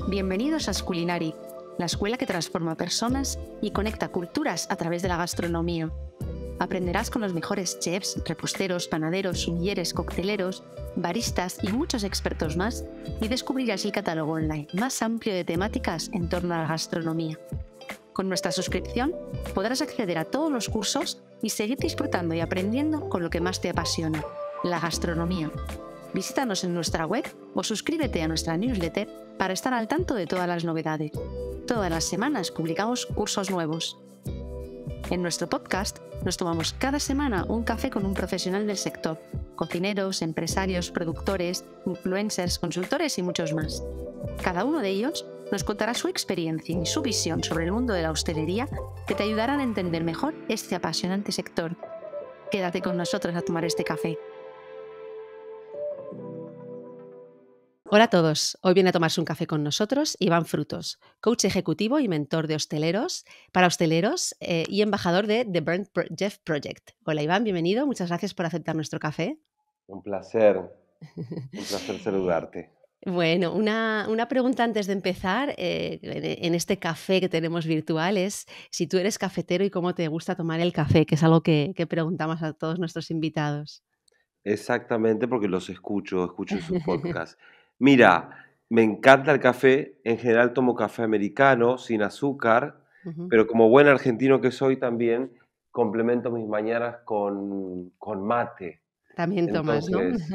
Bienvenidos a Sculinary, la escuela que transforma personas y conecta culturas a través de la gastronomía. Aprenderás con los mejores chefs, reposteros, panaderos, sumilleres, cocteleros, baristas y muchos expertos más, y descubrirás el catálogo online más amplio de temáticas en torno a la gastronomía. Con nuestra suscripción podrás acceder a todos los cursos y seguir disfrutando y aprendiendo con lo que más te apasiona, la gastronomía. Visítanos en nuestra web o suscríbete a nuestra newsletter para estar al tanto de todas las novedades. Todas las semanas publicamos cursos nuevos. En nuestro podcast nos tomamos cada semana un café con un profesional del sector, cocineros, empresarios, productores, influencers, consultores y muchos más. Cada uno de ellos nos contará su experiencia y su visión sobre el mundo de la hostelería que te ayudarán a entender mejor este apasionante sector. Quédate con nosotros a tomar este café. Hola a todos, hoy viene a tomarse un café con nosotros Iván Frutos, coach ejecutivo y mentor de hosteleros, para hosteleros y embajador de The Burnt Chef Project. Hola Iván, bienvenido, muchas gracias por aceptar nuestro café. Un placer saludarte. Bueno, una pregunta antes de empezar, en este café que tenemos virtual es si tú eres cafetero y cómo te gusta tomar el café, que es algo que preguntamos a todos nuestros invitados. Exactamente, porque los escucho sus podcasts. Mira, me encanta el café, en general tomo café americano, sin azúcar, pero como buen argentino que soy también, complemento mis mañanas con mate. También tomas, ¿no? Entonces,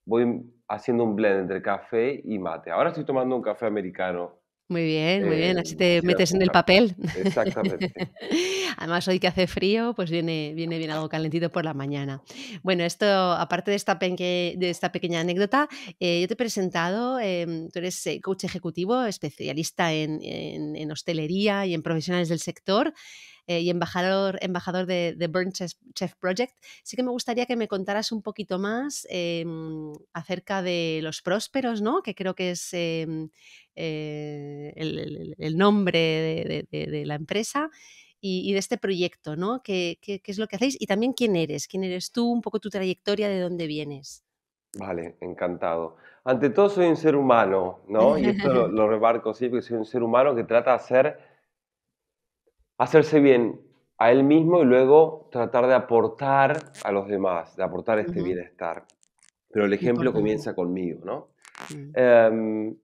voy haciendo un blend entre café y mate. Ahora estoy tomando un café americano. Muy bien, así te sin metes en el azúcar. papel. Exactamente. Además, hoy que hace frío, pues viene bien algo calentito por la mañana. Bueno, esto, aparte de esta pequeña anécdota, yo te he presentado, tú eres coach ejecutivo, especialista en hostelería y en profesionales del sector, y embajador de Burnt Chef Project. Sí que me gustaría que me contaras un poquito más acerca de Los Prósperos, ¿no? Que creo que es el nombre de la empresa y de este proyecto, ¿no? ¿Qué es lo que hacéis? Y también quién eres tú, un poco tu trayectoria, de dónde vienes. Vale, encantado. Ante todo soy un ser humano, ¿no? Y esto lo remarco siempre, que soy un ser humano que trata de hacerse bien a él mismo y luego tratar de aportar a los demás, de aportar este Ujú, bienestar. Pero el ejemplo importante. comienza conmigo, ¿no? Mm, Em,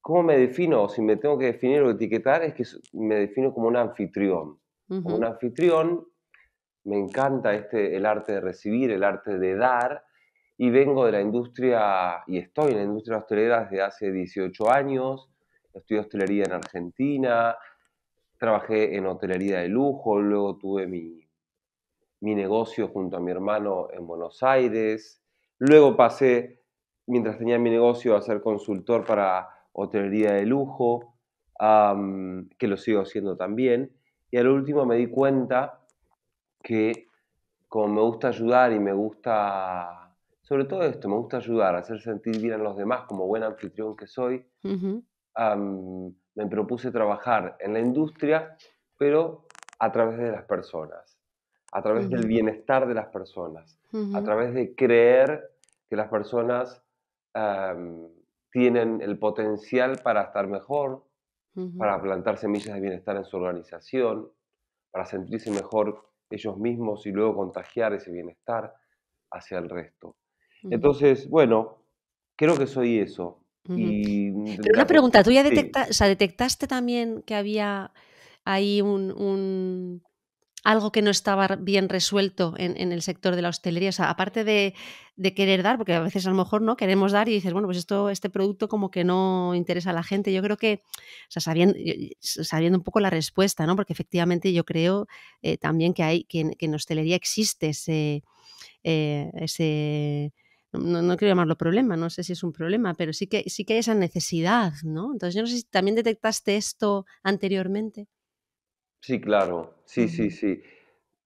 ¿Cómo me defino? Si me tengo que definir o etiquetar, es que me defino como un anfitrión. Como un ujú, anfitrión, me encanta el arte de recibir, el arte de dar, y vengo de la industria, y estoy en la industria hostelera desde hace 18 años, estudié hostelería en Argentina, trabajé en hotelería de lujo, luego tuve mi negocio junto a mi hermano en Buenos Aires, luego pasé, mientras tenía mi negocio, a ser consultor para hotelería de lujo, que lo sigo haciendo también, y al último me di cuenta que como me gusta ayudar y me gusta, sobre todo esto, me gusta ayudar, hacer sentir bien a los demás como buen anfitrión que soy, ujú, me propuse trabajar en la industria, pero a través de las personas, a través del ujú, bienestar de las personas, a ujú, través de creer que las personas am, tienen el potencial para estar mejor, ujú, para plantar semillas de bienestar en su organización, para sentirse mejor ellos mismos y luego contagiar ese bienestar hacia el resto. ujú, Entonces, bueno, creo que soy eso. ujú. Y Pero una pregunta, ¿tú ya sí, o sea, detectaste también que había ahí algo que no estaba bien resuelto en el sector de la hostelería? O sea, aparte de querer dar, porque a veces a lo mejor no queremos dar y dices, bueno, pues este producto como que no interesa a la gente. Yo creo que, o sea, sabiendo un poco la respuesta, ¿no? Porque efectivamente yo creo también que en hostelería existe ese no quiero llamarlo problema, no sé si es un problema, pero sí que hay esa necesidad, ¿no? Entonces, yo no sé si también detectaste esto anteriormente. sí, claro. Sí, sí, Ujú, sí.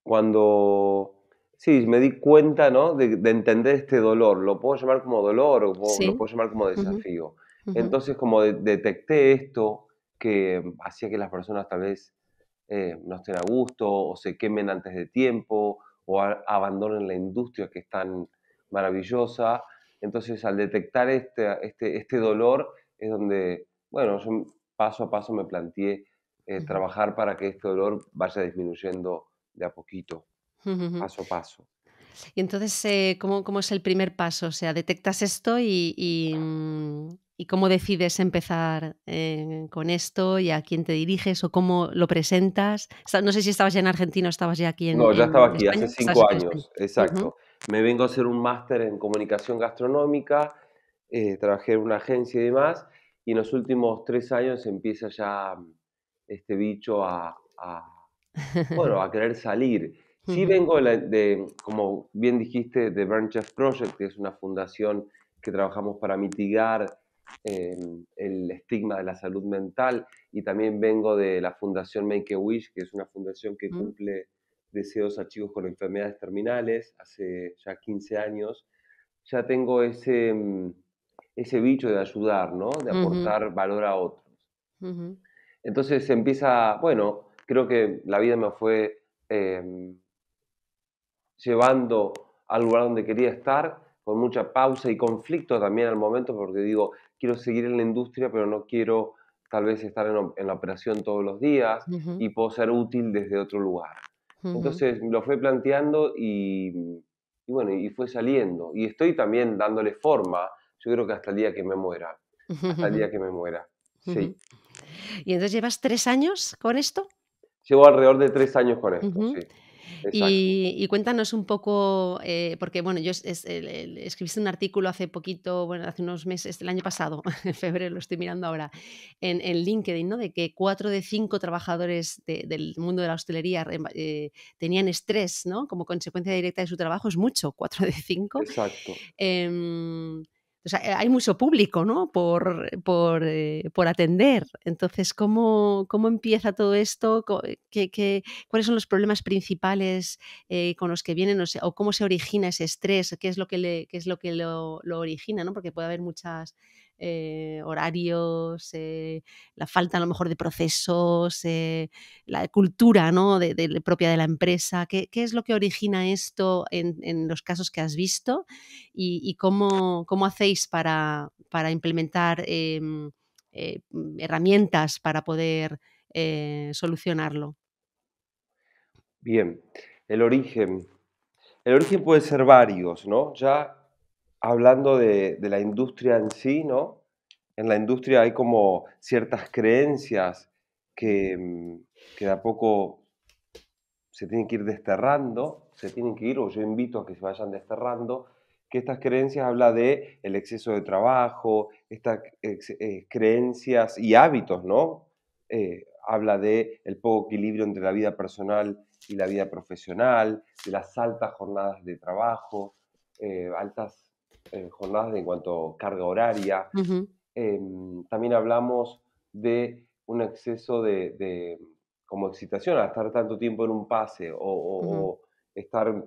Cuando sí, me di cuenta, ¿no? De entender este dolor. Lo puedo llamar como dolor o lo sí. puedo llamar como Ujú, desafío. ujú, Entonces, como detecté esto que hacía que las personas tal vez no estén a gusto o se quemen antes de tiempo o abandonen la industria que es tan maravillosa. Entonces, al detectar este dolor es donde bueno, yo paso a paso me planteé Ujú, trabajar para que este dolor vaya disminuyendo de a poquito, ujú, ujú. paso a paso. Y entonces, ¿cómo es el primer paso? O sea, detectas esto y ¿cómo decides empezar, con esto y a quién te diriges o cómo lo presentas? No sé si estabas ya en Argentina o estabas ya aquí No, ya estaba en aquí hace España. Estabas 5 en España. años, Ujú, exacto. Me vengo a hacer un máster en comunicación gastronómica, trabajé en una agencia y demás, y en los últimos 3 años empieza ya este bicho bueno, a querer salir. Sí ujú, vengo como bien dijiste, de Burn Chef Project, que es una fundación que trabajamos para mitigar el estigma de la salud mental, y también vengo de la fundación Make-A-Wish, que es una fundación que mm, cumple deseos a chicos con enfermedades terminales, hace ya 15 años. Ya tengo ese bicho de ayudar, ¿no? De ujú, aportar valor a otros. ujú, Entonces empieza, bueno, creo que la vida me fue llevando al lugar donde quería estar, con mucha pausa y conflicto también al momento, porque digo, quiero seguir en la industria, pero no quiero tal vez estar en la operación todos los días ujú, y puedo ser útil desde otro lugar. ujú. Entonces lo fue planteando y bueno, y fue saliendo. Y estoy también dándole forma, yo creo que hasta el día que me muera, hasta el día que me muera, Ujú. sí. ¿Y entonces llevas 3 años con esto? Llevo alrededor de 3 años con esto, Ujú. sí, exacto. Y cuéntanos un poco, porque bueno, yo escribiste un artículo hace poquito, bueno, hace unos meses, el año pasado, en febrero, lo estoy mirando ahora, en LinkedIn, ¿no? De que 4 de 5 trabajadores del mundo de la hostelería tenían estrés, ¿no? Como consecuencia directa de su trabajo, es mucho, 4 de 5. Exacto. O sea, hay mucho público, ¿no? Por atender. Entonces, ¿cómo empieza todo esto? ¿Cuáles son los problemas principales, con los que vienen? O cómo se origina ese estrés, qué es lo que lo origina, ¿no? Porque puede haber muchas, horarios, la falta a lo mejor de procesos, la cultura, ¿no? Propia de la empresa. ¿Qué es lo que origina esto en los casos que has visto? Y cómo hacéis para implementar, herramientas para poder, solucionarlo. Bien, el origen. El origen puede ser varios, ¿no? Ya hablando de la industria en sí, ¿no? En la industria hay como ciertas creencias que de a poco se tienen que ir desterrando, se tienen que ir, o yo invito a que se vayan desterrando, que estas creencias habla de el exceso de trabajo, estas creencias y hábitos, ¿no? Habla de el poco equilibrio entre la vida personal y la vida profesional, de las altas jornadas de trabajo, altas jornadas en cuanto a carga horaria. Ujú, También hablamos de un exceso como excitación al estar tanto tiempo en un pase ujú, o estar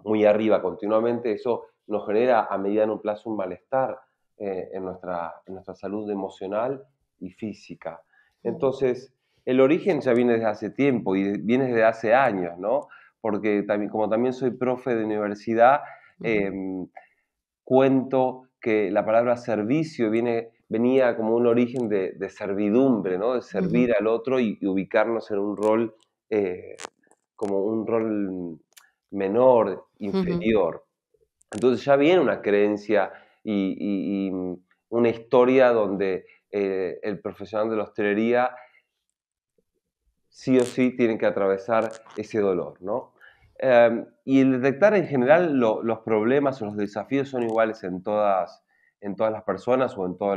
muy arriba continuamente, eso nos genera a mediano plazo un malestar en nuestra salud emocional y física. ujú, Entonces, el origen ya viene desde hace tiempo y viene desde hace años, ¿no? Porque también, como también soy profe de universidad, ujú, em, cuento que la palabra servicio venía como un origen de servidumbre, ¿no? De ujú, servir al otro y ubicarnos en un rol, eh, como un rol menor, ujú, inferior. Entonces ya viene una creencia y una historia donde el profesional de la hostelería sí o sí tienen que atravesar ese dolor, ¿no? Y el detectar en general los problemas o los desafíos son iguales en todas las personas o en todas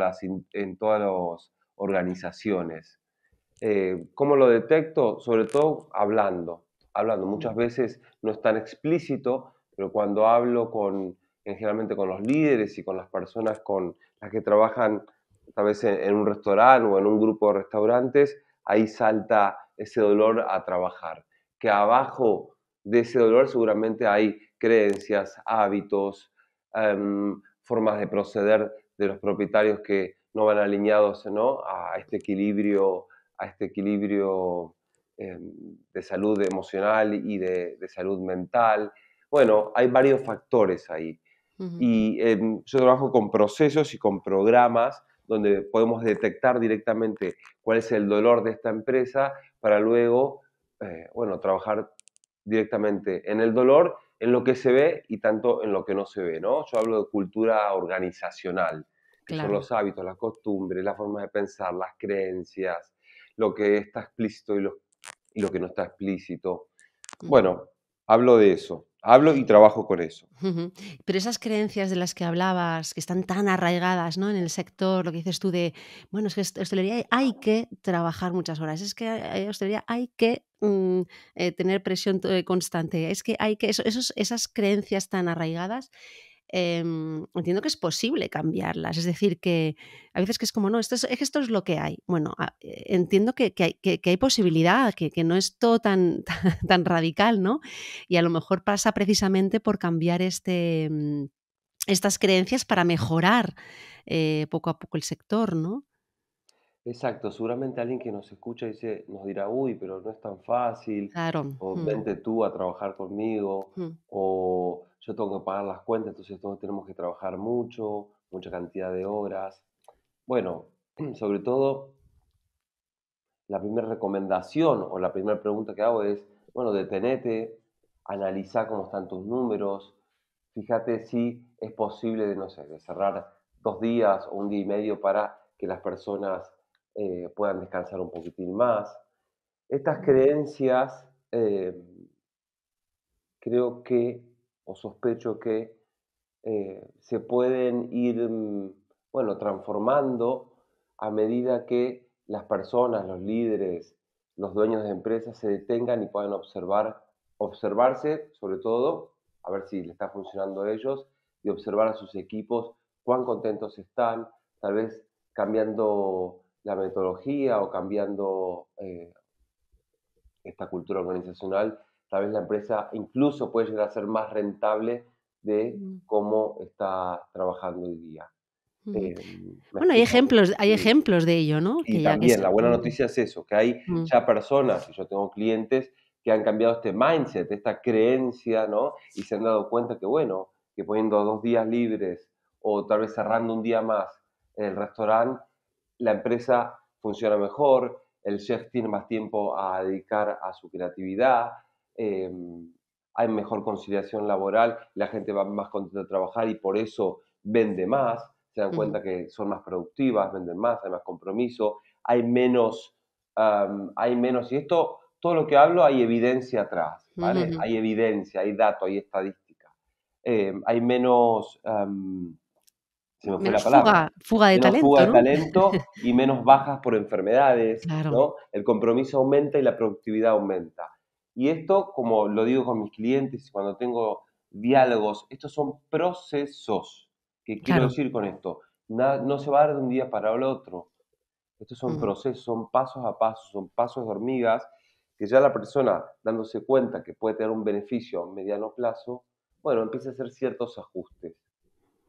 las organizaciones. ¿Cómo lo detecto? Sobre todo hablando. ujú, Muchas veces no es tan explícito, pero cuando hablo generalmente con los líderes y con las personas con las que trabajan tal vez en un restaurante o en un grupo de restaurantes, ahí salta ese dolor a trabajar. Que abajo de ese dolor seguramente hay creencias, hábitos, formas de proceder de los propietarios que no van alineados, ¿no? a este equilibrio de salud emocional y de salud mental. Bueno, hay varios factores ahí. ujú, Y yo trabajo con procesos y con programas donde podemos detectar directamente cuál es el dolor de esta empresa para luego, trabajar directamente en el dolor, en lo que se ve y tanto en lo que no se ve, ¿no? Yo hablo de cultura organizacional, que son Claro. los hábitos, las costumbres, la forma de pensar, las creencias, lo que está explícito y lo que no está explícito. Ujú. Bueno, hablo de eso, hablo y trabajo con eso. Ujú. Pero esas creencias de las que hablabas, que están tan arraigadas, ¿no? En el sector, lo que dices tú de, bueno, es que hostelería hay que trabajar muchas horas, es que hostelería hay que tener presión constante, es que hay que, esas creencias tan arraigadas, entiendo que es posible cambiarlas. Es decir, que a veces que es como, no, esto es lo que hay. Bueno, entiendo que hay posibilidad, que no es todo tan, tan radical, ¿no? Y a lo mejor pasa precisamente por cambiar estas creencias para mejorar poco a poco el sector, ¿no? Exacto, seguramente alguien que nos escucha nos dirá, uy, pero no es tan fácil, Claro. o vente tú a trabajar conmigo, Mm. o yo tengo que pagar las cuentas, entonces todos tenemos que trabajar mucho, mucha cantidad de horas. Bueno, sobre todo, la primera recomendación o la primera pregunta que hago es, bueno, detenete, analiza cómo están tus números, fíjate si es posible, no sé, de cerrar 2 días o un día y medio para que las personas puedan descansar un poquitín más. Estas creencias creo que, o sospecho que, se pueden ir, transformando a medida que las personas, los líderes, los dueños de empresas se detengan y puedan observarse, sobre todo, a ver si le está funcionando a ellos, y observar a sus equipos cuán contentos están, tal vez cambiando la metodología o cambiando esta cultura organizacional, tal vez la empresa incluso puede llegar a ser más rentable de Mm. cómo está trabajando hoy día. Ujú. ¿Me Bueno, hay explico? ejemplos, hay Sí. ejemplos de ello, ¿no? Y Que ya que también se. la buena noticia es eso, que hay Mm. ya personas, y yo tengo clientes que han cambiado este mindset, esta creencia, ¿no? Y se han dado cuenta que, bueno, que poniendo 2 días libres o tal vez cerrando un día más en el restaurante, la empresa funciona mejor, el chef tiene más tiempo a dedicar a su creatividad, eh, hay mejor conciliación laboral, la gente va más contenta de trabajar y por eso vende más, se dan Ujú. cuenta que son más productivas, venden más, hay más compromiso, hay menos, y esto, todo lo que hablo, hay evidencia atrás, ¿vale? Ujú. Hay evidencia, hay datos, hay estadística. Hay menos, se me fue la Menos palabra, fuga de menos fuga talento, de ¿no? talento y menos bajas por enfermedades, Claro. ¿no? El compromiso aumenta y la productividad aumenta. Y esto, como lo digo con mis clientes cuando tengo diálogos, estos son procesos. ¿Qué quiero Claro. decir con esto? No se va a dar de un día para el otro. Estos son Mm. procesos, son pasos a pasos, son pasos de hormigas que ya la persona, dándose cuenta que puede tener un beneficio a mediano plazo, bueno, empieza a hacer ciertos ajustes.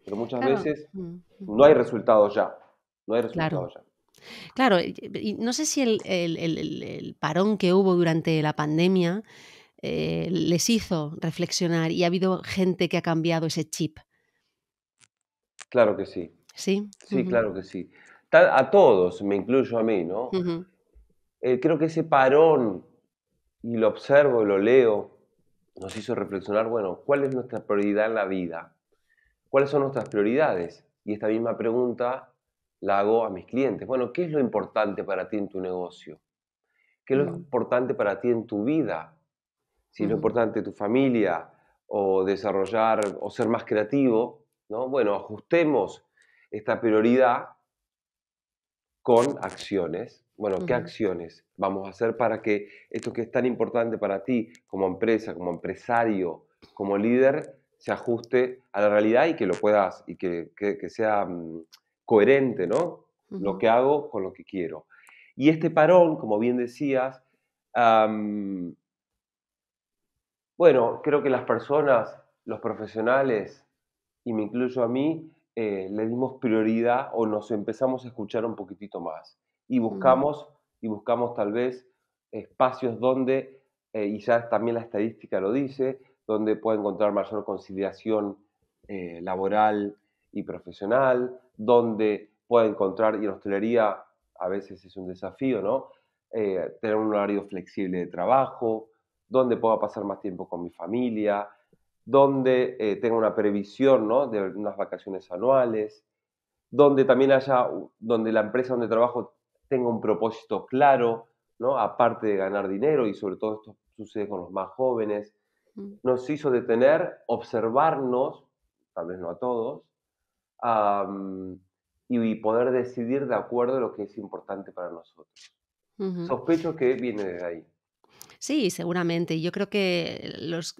Pero muchas Claro. veces no Ujú. hay resultados ya, no hay Claro. resultados ya. Claro, y no sé si el parón que hubo durante la pandemia, les hizo reflexionar y ha habido gente que ha cambiado ese chip, Claro que sí, ¿sí? sí, Ujú. claro que sí. A todos, me incluyo a mí, ¿no? Ujú. Creo que ese parón, y lo observo y lo leo, nos hizo reflexionar, bueno, ¿cuál es nuestra prioridad en la vida? ¿Cuáles son nuestras prioridades? Y esta misma pregunta la hago a mis clientes. Bueno, ¿qué es lo importante para ti en tu negocio? ¿Qué es lo Mm. importante para ti en tu vida? Si es lo Ujú. importante tu familia o desarrollar o ser más creativo, ¿no? Bueno, ajustemos esta prioridad con acciones. Bueno, ¿qué Ujú. acciones vamos a hacer para que esto que es tan importante para ti como empresa, como empresario, como líder, se ajuste a la realidad y que lo puedas, y que sea coherente, ¿no? Lo Ujú. que hago con lo que quiero. Y este parón, como bien decías, am, bueno, creo que las personas, los profesionales, y me incluyo a mí, le dimos prioridad o nos empezamos a escuchar un poquitito más. Y Ujú. buscamos, y buscamos tal vez espacios donde, y ya también la estadística lo dice, donde pueda encontrar mayor conciliación laboral y profesional, donde pueda encontrar, y en hostelería a veces es un desafío, ¿no? Tener un horario flexible de trabajo, donde pueda pasar más tiempo con mi familia, donde tenga una previsión, ¿no? De unas vacaciones anuales, donde también donde la empresa donde trabajo tenga un propósito claro, ¿no? Aparte de ganar dinero, y sobre todo esto sucede con los más jóvenes. Nos hizo detener, observarnos, tal vez no a todos, y poder decidir de acuerdo a lo que es importante para nosotros. Ujú. Sospecho que viene de ahí. Sí, seguramente. Y yo creo que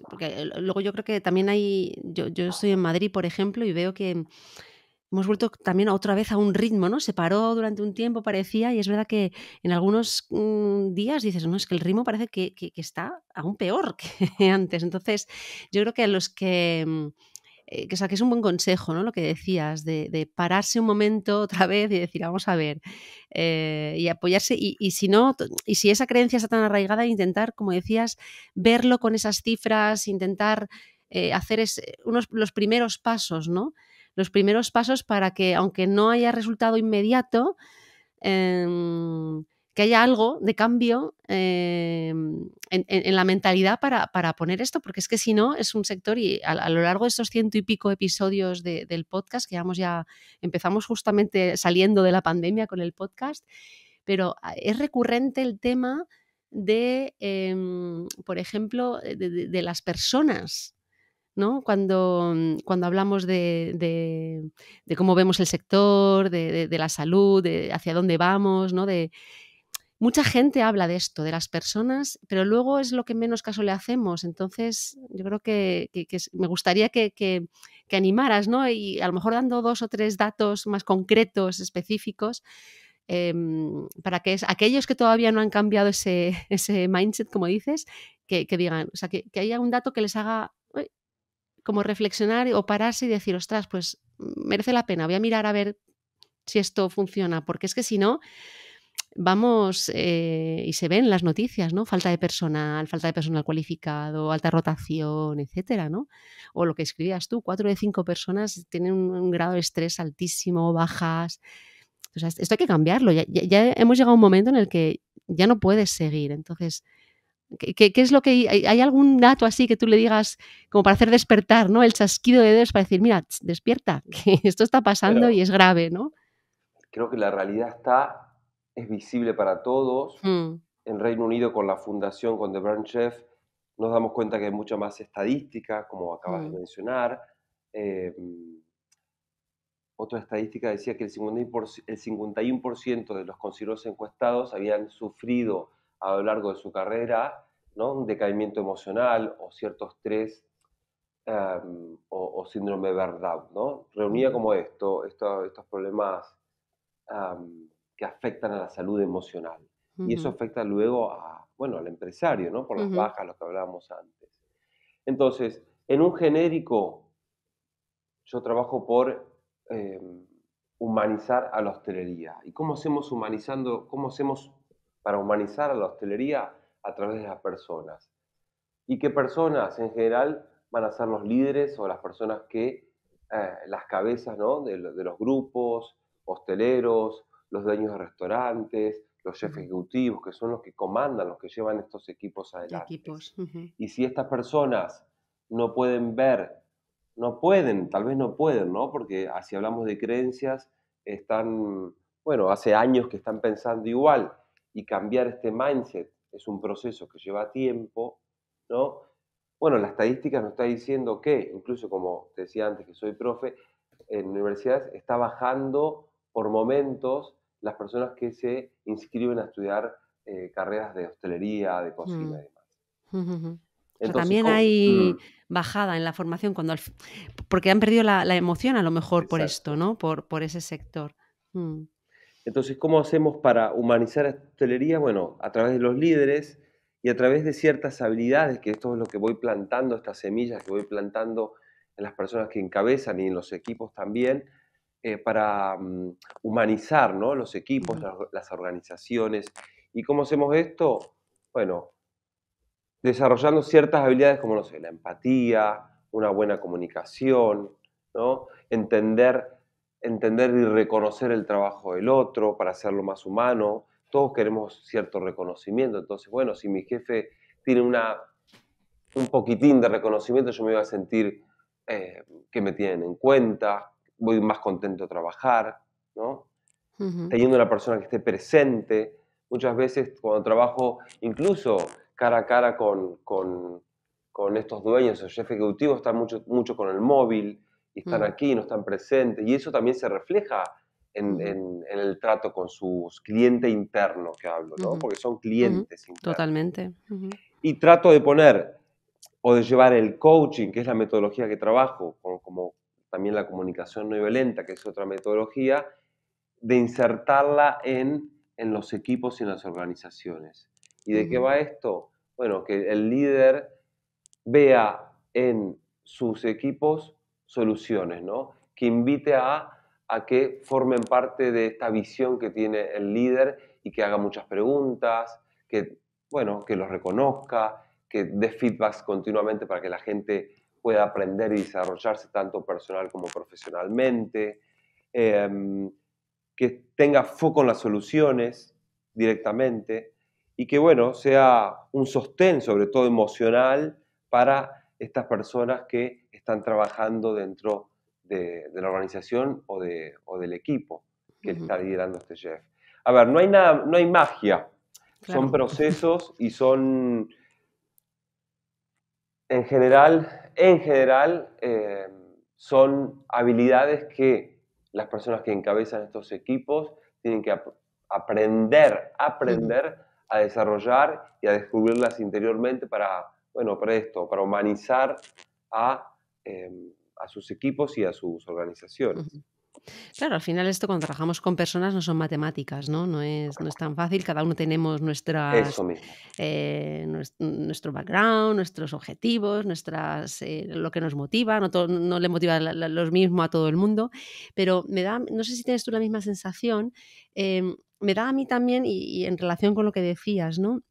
porque luego yo creo que también hay, yo estoy en Madrid, por ejemplo, y veo que hemos vuelto también otra vez a un ritmo, ¿no? Se paró durante un tiempo, parecía, y es verdad que en algunos días dices, no, es que el ritmo parece que está aún peor que antes. Entonces, yo creo que a los que, o sea, que es un buen consejo, ¿no? Lo que decías, de pararse un momento otra vez y decir, vamos a ver, y apoyarse, y si no, y si esa creencia está tan arraigada, intentar, como decías, verlo con esas cifras, intentar hacer los primeros pasos, ¿no? Los primeros pasos para que, aunque no haya resultado inmediato, que haya algo de cambio en la mentalidad para poner esto, porque es que si no, es un sector, y a lo largo de estos 100 y pico episodios del podcast, que empezamos justamente saliendo de la pandemia con el podcast, pero es recurrente el tema de, por ejemplo, de las personas, ¿no? Cuando hablamos de cómo vemos el sector, de la salud, de hacia dónde vamos, ¿no? Mucha gente habla de esto, de las personas, pero luego es lo que menos caso le hacemos. Entonces, yo creo que me gustaría que animaras, ¿no? Y a lo mejor dando 2 o 3 datos más concretos, específicos, para que aquellos que todavía no han cambiado ese mindset, como dices, que digan, o sea, que haya un dato que les haga como reflexionar o pararse y decir, ostras, pues merece la pena, voy a mirar a ver si esto funciona, porque es que si no, vamos, y se ven las noticias, ¿no? Falta de personal cualificado, alta rotación, etcétera, ¿no? O lo que escribías tú, 4 de 5 personas tienen un grado de estrés altísimo, bajas. O sea, esto hay que cambiarlo. Ya hemos llegado a un momento en el que ya no puedes seguir. Entonces, ¿qué es lo que hay algún dato así que tú le digas como para hacer despertar, ¿no? El chasquido de dedos para decir, mira, despierta, que esto está pasando y Pero es grave, ¿no? creo que la realidad es visible para todos. Mm, En Reino Unido, con la fundación, con The Burn Chef, nos damos cuenta que hay mucha más estadística, como acabas de mm, mencionar. Eh, Otra estadística decía que el 51% de los considerados encuestados habían sufrido a lo largo de su carrera, ¿no? Un decaimiento emocional o cierto estrés, o síndrome de burnout, ¿no? Reunía ujú, como estos problemas que afectan a la salud emocional. Y eso ujú, afecta luego bueno, al empresario, ¿no? Por las ujú, bajas, lo que hablábamos antes. Entonces, en un genérico, yo trabajo por eh, humanizar a la hostelería. ¿Y cómo hacemos para humanizar a la hostelería? A través de las personas. ¿Y qué personas en general van a ser los líderes o las personas las cabezas, ¿no? De los grupos hosteleros, los dueños de restaurantes, los jefes ujú. ejecutivos, que son los que comandan, los que llevan estos equipos adelante? Equipos. Ujú, Y si estas personas no pueden ver, no pueden, tal vez no pueden, ¿no? Porque si hablamos de creencias, bueno, hace años que están pensando igual, y cambiar este mindset es un proceso que lleva tiempo, ¿no? Bueno, la estadística nos está diciendo que, incluso como te decía antes que soy profe, en universidades está bajando por momentos las personas que se inscriben a estudiar carreras de hostelería, de cocina mm, y demás. ujú. O sea, Entonces, también hay bajada en la formación porque han perdido la emoción a lo mejor por esto, exacto. ¿no? Por ese sector. Mm, Entonces, ¿cómo hacemos para humanizar la hostelería? Bueno, a través de los líderes y a través de ciertas habilidades, que esto es lo que voy plantando, estas semillas que voy plantando en las personas que encabezan y en los equipos también, para humanizar, ¿no? Los equipos, ujú, las organizaciones. ¿Y cómo hacemos esto? Bueno, desarrollando ciertas habilidades como, no sé, la empatía, una buena comunicación, ¿no? Entender. entender y reconocer el trabajo del otro para hacerlo más humano. Todos queremos cierto reconocimiento. Entonces, bueno, si mi jefe tiene un poquitín de reconocimiento, yo me voy a sentir que me tienen en cuenta, voy más contento de trabajar, ¿no? Ujú, Teniendo una persona que esté presente. Muchas veces cuando trabajo incluso cara a cara con estos dueños o jefes ejecutivos, están mucho con el móvil y están mm, aquí, no están presentes. Y eso también se refleja ujú, en el trato con sus clientes internos que hablo, ¿no? ujú, Porque son ujú. clientes internos. Totalmente. Ujú, Y trato de poner o de llevar el coaching, que es la metodología que trabajo, como también la comunicación no violenta, que es otra metodología, de insertarla en los equipos y en las organizaciones. ¿Y de qué ujú, va esto? Bueno, que el líder vea en sus equipos soluciones, ¿no? Que invite a que formen parte de esta visión que tiene el líder y que haga muchas preguntas, que, bueno, que los reconozca, que dé feedbacks continuamente para que la gente pueda aprender y desarrollarse tanto personal como profesionalmente. Que tenga foco en las soluciones directamente y que, bueno, sea un sostén, sobre todo emocional, para estas personas que están trabajando dentro de la organización o del equipo que ujú. está liderando este chef. A ver, no hay nada, no hay magia, son Claro. procesos y son, en general, son habilidades que las personas que encabezan estos equipos tienen que Ujú, aprender a desarrollar y a descubrirlas interiormente para, bueno, para esto, para humanizar a, eh, a sus equipos y a sus organizaciones. ujú. Claro, al final esto cuando trabajamos con personas no son matemáticas, ¿no? No es tan fácil, cada uno tenemos Eso nuestras, mismo. nuestro background, nuestros objetivos, lo que nos motiva, no le motiva lo mismo a todo el mundo, pero no sé si tienes tú la misma sensación, me da a mí también, y en relación con lo que decías, ¿no?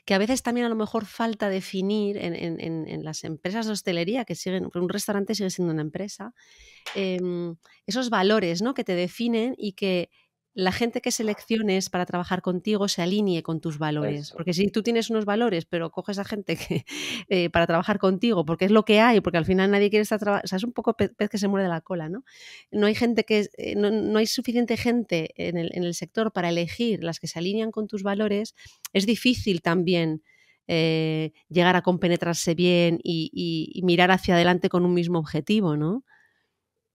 Que a veces también a lo mejor falta definir en las empresas de hostelería que siguen, un restaurante sigue siendo una empresa, esos valores, ¿no? Que te definen y que la gente que selecciones para trabajar contigo se alinee con tus valores. Eso. Porque si tú tienes unos valores, pero coges a gente que, para trabajar contigo, porque es lo que hay, porque al final nadie quiere estar trabajando, o sea, es un poco pez que se muerde la cola, ¿no? No hay gente no hay suficiente gente en el sector para elegir las que se alinean con tus valores, es difícil también llegar a compenetrarse bien y mirar hacia adelante con un mismo objetivo, ¿no?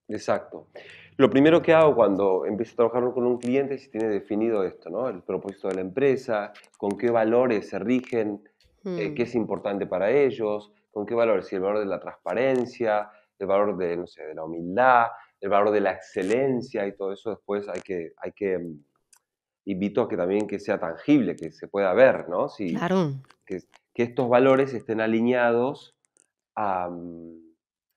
Exacto. Lo primero que hago cuando empiezo a trabajar con un cliente es si tiene definido esto, ¿no? El propósito de la empresa, con qué valores se rigen, qué Mm, es importante para ellos, con qué valores, si el valor de la transparencia, el valor de, no sé, de la humildad, el valor de la excelencia y todo eso después invito a que también que sea tangible, que se pueda ver, ¿no? claro. Que, que estos valores estén alineados a,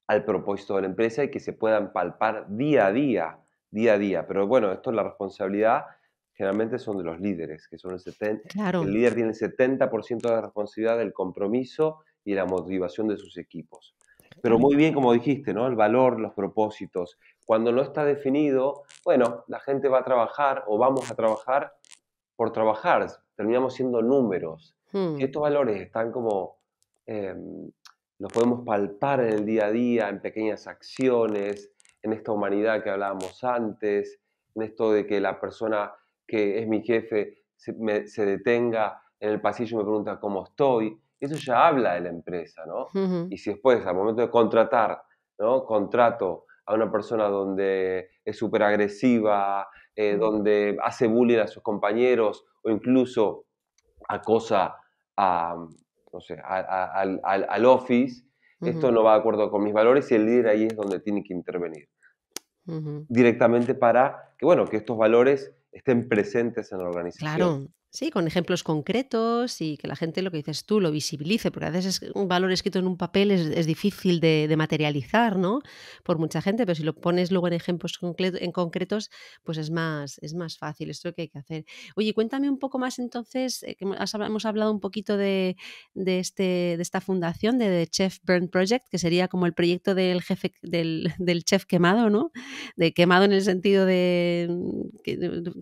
al propósito de la empresa y que se puedan palpar día a día, día a día. Pero bueno, esto es la responsabilidad, generalmente son de los líderes, que son Claro. el líder tiene el 70% de la responsabilidad del compromiso y la motivación de sus equipos. Pero Claro. muy bien, como dijiste, ¿no? El valor, los propósitos. Cuando no está definido, bueno, la gente va a trabajar o vamos a trabajar por trabajar, terminamos siendo números. Si Mm, estos valores están como, los podemos palpar en el día a día, en pequeñas acciones, en esta humanidad que hablábamos antes, en esto de que la persona que es mi jefe se detenga en el pasillo y me pregunta cómo estoy, eso ya habla de la empresa, ¿no? ujú, Y si después, al momento de contratar, ¿no? Contrato a una persona donde es súper agresiva, ujú, donde hace bullying a sus compañeros o incluso acosa a, no sé, al office, esto ujú, no va de acuerdo con mis valores y el líder ahí es donde tiene que intervenir ujú. directamente para que, bueno, que estos valores estén presentes en la organización. Claro. Sí, con ejemplos concretos y que la gente, lo que dices tú, lo visibilice, porque a veces un valor escrito en un papel es difícil de materializar, ¿no? Por mucha gente, pero si lo pones luego en ejemplos concretos, pues es más fácil. Esto es lo que hay que hacer. Oye, cuéntame un poco más entonces, que hemos hablado un poquito de esta fundación, de The Chef Burn Project, que sería como el proyecto del jefe, del chef quemado, ¿no? De quemado en el sentido de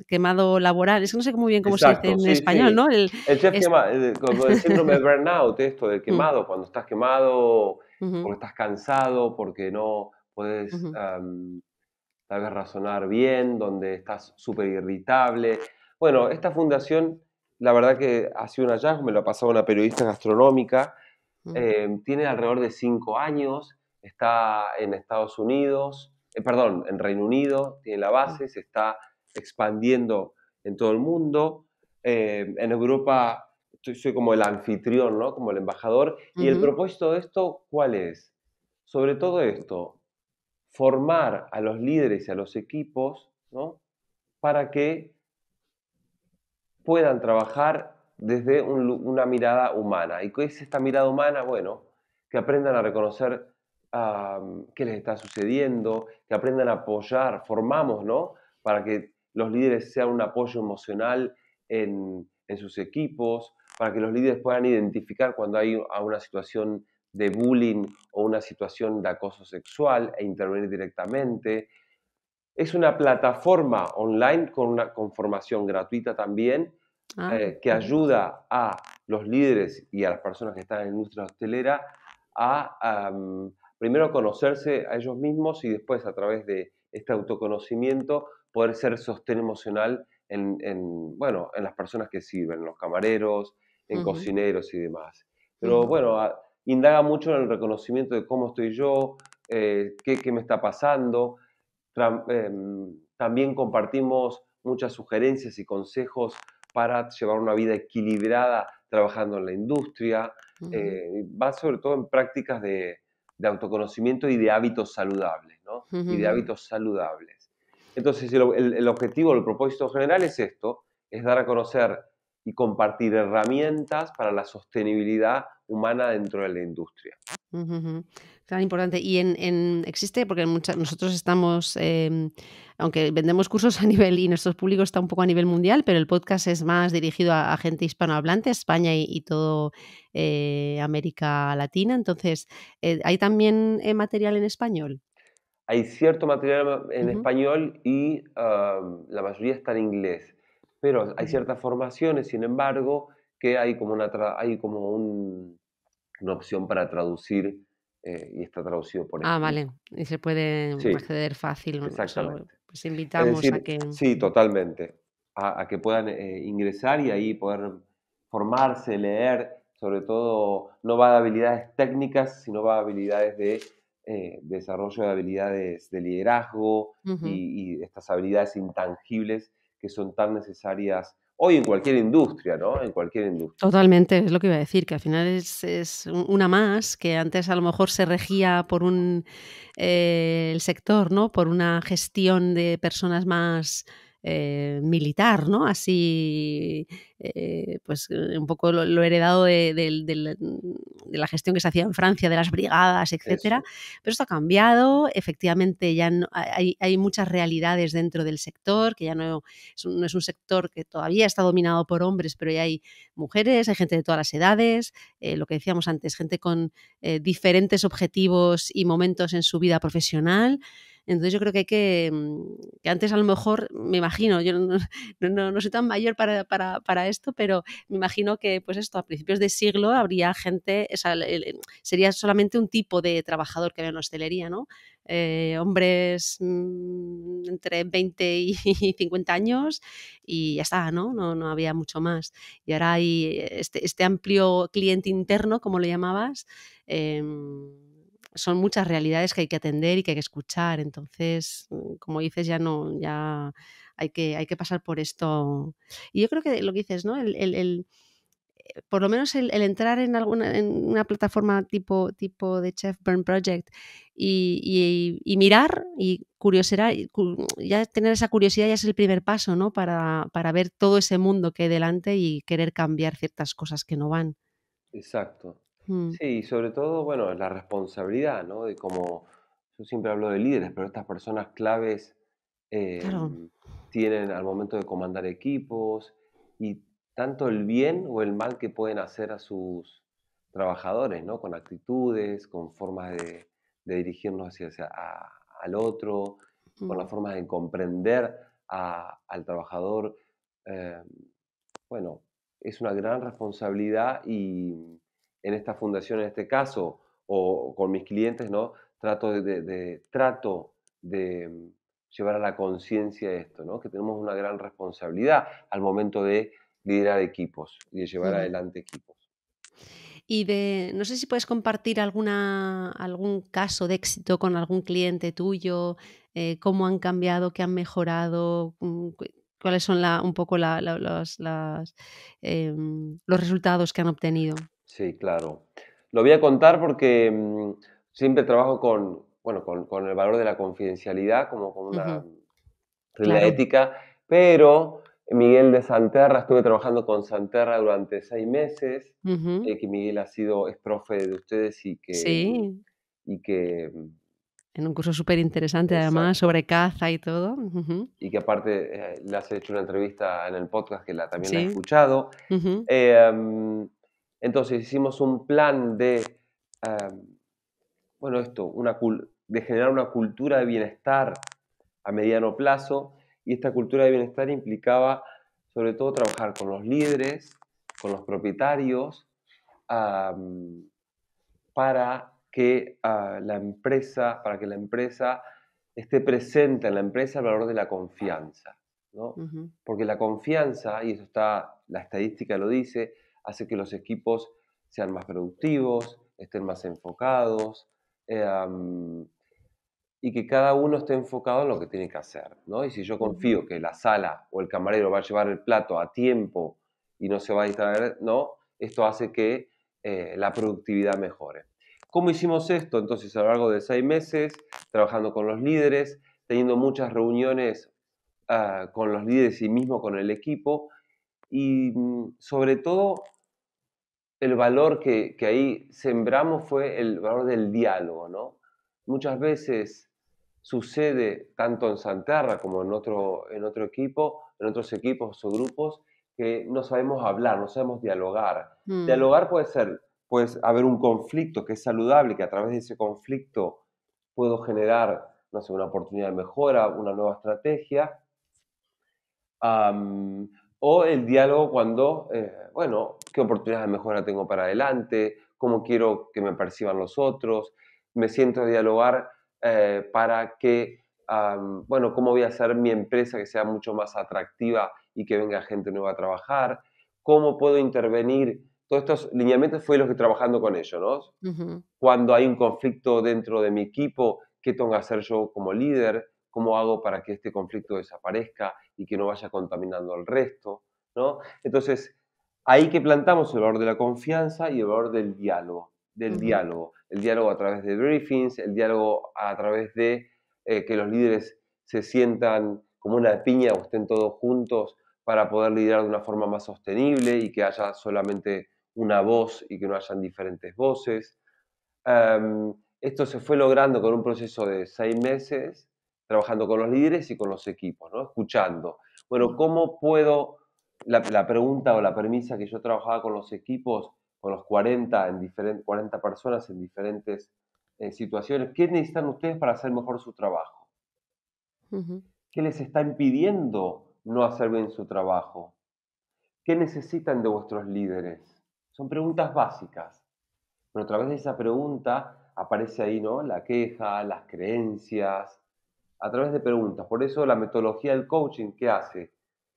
quemado laboral. Es que no sé muy bien cómo se dice Exacto, en sí, español, sí. ¿no? El chef Es quema, como el síndrome de burnout, esto del mm, quemado, cuando estás quemado ujú, porque estás cansado, porque no puedes ujú, tal vez razonar bien, donde estás súper irritable. Bueno, esta fundación, la verdad que ha sido un hallazgo, me lo ha pasado una periodista gastronómica, mm, tiene alrededor de 5 años, está en Estados Unidos, perdón, en Reino Unido, tiene la mm, base, se está expandiendo en todo el mundo. En Europa soy como el anfitrión, ¿no? Como el embajador. Y el ujú. propósito de esto, ¿cuál es? Sobre todo esto, formar a los líderes y a los equipos, ¿no? Para que puedan trabajar desde una mirada humana. ¿Y qué es esta mirada humana? Bueno, que aprendan a reconocer qué les está sucediendo, que aprendan a apoyar, formamos, ¿no? Para que los líderes sean un apoyo emocional en sus equipos, para que los líderes puedan identificar cuando hay una situación de bullying o una situación de acoso sexual e intervenir directamente. Es una plataforma online con formación gratuita también, Ah, que ujú, ayuda a los líderes y a las personas que están en la industria hostelera a, primero conocerse a ellos mismos y después a través de este autoconocimiento poder ser sostén emocional bueno, en las personas que sirven, en los camareros, en ujú, cocineros y demás. Pero ujú, bueno, indaga mucho en el reconocimiento de cómo estoy yo, qué me está pasando. También compartimos muchas sugerencias y consejos para llevar una vida equilibrada trabajando en la industria. ujú, Va sobre todo en prácticas de autoconocimiento y de hábitos saludables, ¿no? ujú, Y de ujú. hábitos saludables. Entonces, el objetivo, el propósito general es esto, es dar a conocer y compartir herramientas para la sostenibilidad humana dentro de la industria. Ujú, ujú. Tan importante. Y existe, porque nosotros estamos, aunque vendemos cursos a nivel y nuestro público está un poco a nivel mundial, pero el podcast es más dirigido a gente hispanohablante, España y todo América Latina. Entonces, ¿hay también material en español? Hay cierto material en Ujú, español y la mayoría está en inglés, pero hay ujú. ciertas formaciones, sin embargo, que hay como una opción para traducir y está traducido por Ah, escrito. vale. Y se puede Sí, acceder fácil. Bueno, eso, exactamente. pues Es invitamos a decir, que... sí, totalmente, a que puedan ingresar y ahí poder formarse, leer, sobre todo no va de habilidades técnicas, sino va de habilidades de desarrollo de habilidades de liderazgo Ujú. y estas habilidades intangibles que son tan necesarias hoy en cualquier industria, ¿no? En cualquier industria. Totalmente, es lo que iba a decir, que al final es una más, que antes a lo mejor se regía por el sector, ¿no? Por una gestión de personas más militar, ¿no? Así, pues un poco lo heredado de la gestión que se hacía en Francia, de las brigadas, etcétera. Eso. Pero esto ha cambiado, efectivamente ya hay muchas realidades dentro del sector, que ya no es un sector que todavía está dominado por hombres, pero ya hay mujeres, hay gente de todas las edades, lo que decíamos antes, gente con diferentes objetivos y momentos en su vida profesional. Entonces yo creo que hay que antes a lo mejor, me imagino, yo no soy tan mayor para esto, pero me imagino que pues esto, a principios de siglo habría gente, sería solamente un tipo de trabajador que había en la hostelería, ¿no? Hombres entre 20 y 50 años y ya está, ¿no? No había mucho más. Y ahora hay este amplio cliente interno, como lo llamabas, son muchas realidades que hay que atender y que hay que escuchar. Entonces, como dices, ya hay que pasar por esto. Y yo creo que lo que dices, ¿no? por lo menos el entrar en una plataforma tipo de Chef Burn Project y mirar y curiosidad, ya tener esa curiosidad ya es el primer paso, ¿no? Para ver todo ese mundo que hay delante y querer cambiar ciertas cosas que no van. Exacto. Mm, Sí, y sobre todo, bueno, la responsabilidad, ¿no? De como yo siempre hablo de líderes, pero estas personas claves claro. tienen al momento de comandar equipos y tanto el bien o el mal que pueden hacer a sus trabajadores, ¿no? Con actitudes, con formas de dirigirnos al otro, con las Mm, formas de comprender al trabajador. eh, bueno, es una gran responsabilidad y en esta fundación, en este caso, o con mis clientes, ¿no? Trato de llevar a la conciencia esto, ¿no? Que tenemos una gran responsabilidad al momento de liderar equipos y de llevar ujú. adelante equipos. Y no sé si puedes compartir algún caso de éxito con algún cliente tuyo, cómo han cambiado, qué han mejorado, cuáles son un poco los resultados que han obtenido. Sí, claro. Lo voy a contar porque siempre trabajo bueno, con el valor de la confidencialidad como con una Ujú, regla claro. ética, pero Miguel de Santerra, estuve trabajando con Santerra durante 6 meses, Ujú, que Miguel es profe de ustedes sí, y que, en un curso súper interesante además exacto, sobre caza y todo. Ujú, y que aparte le has hecho una entrevista en el podcast que también la he sí, escuchado. ujú, Eh, entonces hicimos un plan bueno, de generar una cultura de bienestar a mediano plazo, y esta cultura de bienestar implicaba sobre todo trabajar con los líderes, con los propietarios, am, para que la empresa esté presente en la empresa el valor de la confianza, ¿no? ujú, Porque la confianza, y eso está, la estadística lo dice, hace que los equipos sean más productivos, estén más enfocados, y que cada uno esté enfocado en lo que tiene que hacer, ¿no? Y si yo ujú, confío que la sala o el camarero va a llevar el plato a tiempo y no se va a distraer, ¿no? Esto hace que la productividad mejore. ¿Cómo hicimos esto? Entonces, a lo largo de 6 meses, trabajando con los líderes, teniendo muchas reuniones con los líderes y mismo con el equipo, y sobre todo el valor que ahí sembramos fue el valor del diálogo, ¿no? Muchas veces sucede, tanto en Santerra como en otro equipo, en otros equipos o grupos, que no sabemos hablar, no sabemos dialogar. mm, Dialogar puede haber un conflicto que es saludable, que a través de ese conflicto puedo generar, no sé, una oportunidad de mejora, una nueva estrategia, Am, o el diálogo cuando, bueno, qué oportunidades de mejora tengo para adelante, cómo quiero que me perciban los otros, me siento a dialogar para que, bueno, cómo voy a hacer mi empresa que sea mucho más atractiva y que venga gente nueva a trabajar, cómo puedo intervenir. Todos estos lineamientos fue los que trabajando con ellos, ¿no? ujú, Cuando hay un conflicto dentro de mi equipo, ¿qué tengo que hacer yo como líder? ¿Cómo hago para que este conflicto desaparezca y que no vaya contaminando al resto? ¿No? Entonces, ahí que plantamos el valor de la confianza y el valor ujú. el diálogo a través de briefings, el diálogo a través de que los líderes se sientan como una piña o estén todos juntos para poder liderar de una forma más sostenible y que haya solamente una voz y que no hayan diferentes voces. Esto se fue logrando con un proceso de 6 meses, trabajando con los líderes y con los equipos, ¿no? Escuchando. Bueno, Mm, ¿cómo puedo? La pregunta o la premisa que yo trabajaba con los equipos, con los 40 personas en diferentes situaciones, ¿qué necesitan ustedes para hacer mejor su trabajo? ujú, ¿Qué les está impidiendo no hacer bien su trabajo? ¿Qué necesitan de vuestros líderes? Son preguntas básicas. Pero a través de esa pregunta aparece ahí, ¿no? La queja, las creencias, a través de preguntas. Por eso la metodología del coaching, ¿qué hace?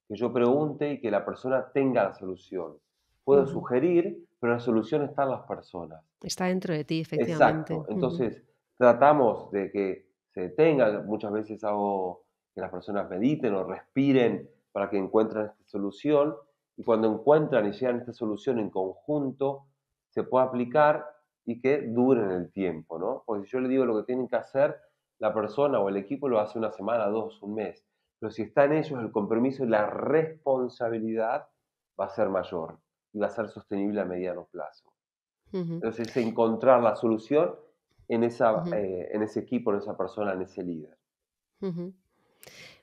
Que yo pregunte y que la persona tenga la solución. Puedo ujú. sugerir, pero la solución está en las personas. Está dentro de ti, Exacto. efectivamente. Ujú, Entonces, tratamos de que se detenga. Muchas veces hago que las personas mediten o respiren para que encuentren esta solución y cuando encuentran y llegan a esta solución en conjunto, se puede aplicar y que dure en el tiempo, ¿no? Porque si yo le digo lo que tienen que hacer, la persona o el equipo lo hace una semana, 2, un mes. Pero si está en ellos, el compromiso y la responsabilidad va a ser mayor y va a ser sostenible a mediano plazo. Ujú, Entonces, es encontrar la solución ujú, en ese equipo, en esa persona, en ese líder. ujú.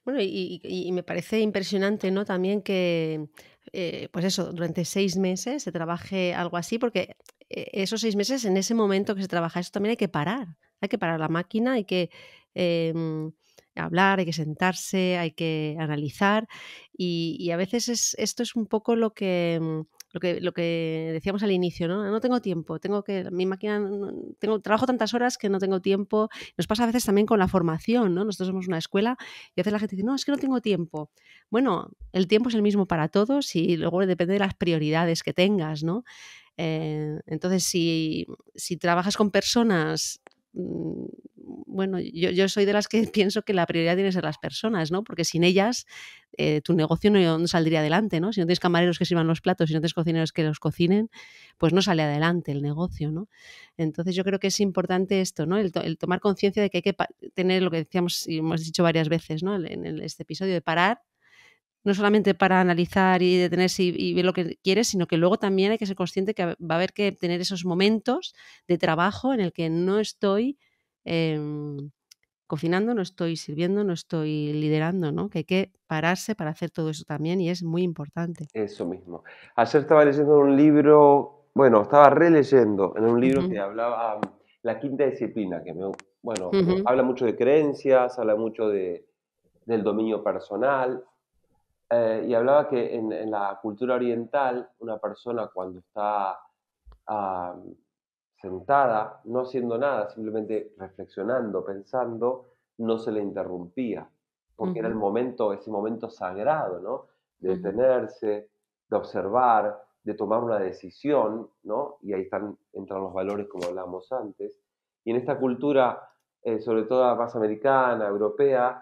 Bueno, y me parece impresionante, ¿no? También que, pues eso, durante 6 meses se trabaje algo así, porque, esos 6 meses, en ese momento que se trabaja eso, también hay que parar la máquina, hay que, em, hablar, hay que sentarse, hay que analizar, y a veces esto es un poco lo que decíamos al inicio, ¿no? No tengo tiempo, tengo que mi máquina trabajo tantas horas que no tengo tiempo. Nos pasa a veces también con la formación, ¿no? Nosotros somos una escuela y a veces la gente dice: "No, es que no tengo tiempo". Bueno, el tiempo es el mismo para todos y luego depende de las prioridades que tengas, ¿no? Entonces, si trabajas con personas, bueno, yo soy de las que pienso que la prioridad tiene que ser las personas, ¿no? Porque sin ellas, tu negocio no saldría adelante, ¿no? Si no tienes camareros que sirvan los platos, si no tienes cocineros que los cocinen, pues no sale adelante el negocio, ¿no? Entonces, yo creo que es importante esto, ¿no? El tomar conciencia de que hay que tener lo que decíamos y hemos dicho varias veces, ¿no? Este episodio de parar, no solamente para analizar y detenerse y ver lo que quieres, sino que luego también hay que ser consciente que va a haber que tener esos momentos de trabajo en el que no estoy, em, cocinando, no estoy sirviendo, no estoy liderando, ¿no? Que hay que pararse para hacer todo eso también y es muy importante. Eso mismo. Ayer estaba leyendo un libro, bueno, estaba releyendo en un libro que Ujú, hablaba La quinta disciplina, bueno, ujú, habla mucho de creencias, habla mucho del dominio personal, y hablaba que en la cultura oriental, una persona cuando está ah, sentada, no haciendo nada, simplemente reflexionando, pensando, no se le interrumpía, porque era ujú, ese momento sagrado, ¿no? De ujú, detenerse, de observar, de tomar una decisión, ¿no? Y ahí entran los valores como hablábamos antes. Y en esta cultura, sobre todo más americana, europea,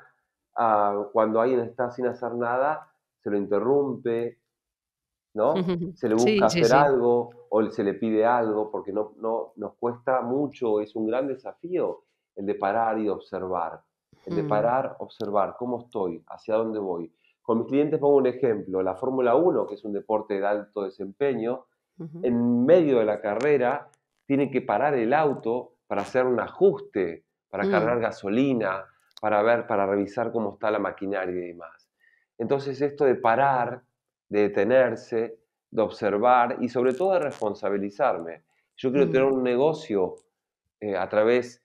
cuando alguien está sin hacer nada, se lo interrumpe, ¿no? ujú. Se le busca Sí, sí, hacer sí. algo o se le pide algo porque no nos cuesta mucho, es un gran desafío el de parar y observar. El de Mm, parar, observar cómo estoy, hacia dónde voy. Con mis clientes pongo un ejemplo, la Fórmula 1, que es un deporte de alto desempeño, ujú, en medio de la carrera tienen que parar el auto para hacer un ajuste, para mm, cargar gasolina, para revisar cómo está la maquinaria y demás. Entonces esto de parar, de detenerse, de observar y sobre todo de responsabilizarme. Yo quiero tener mm, un negocio a través,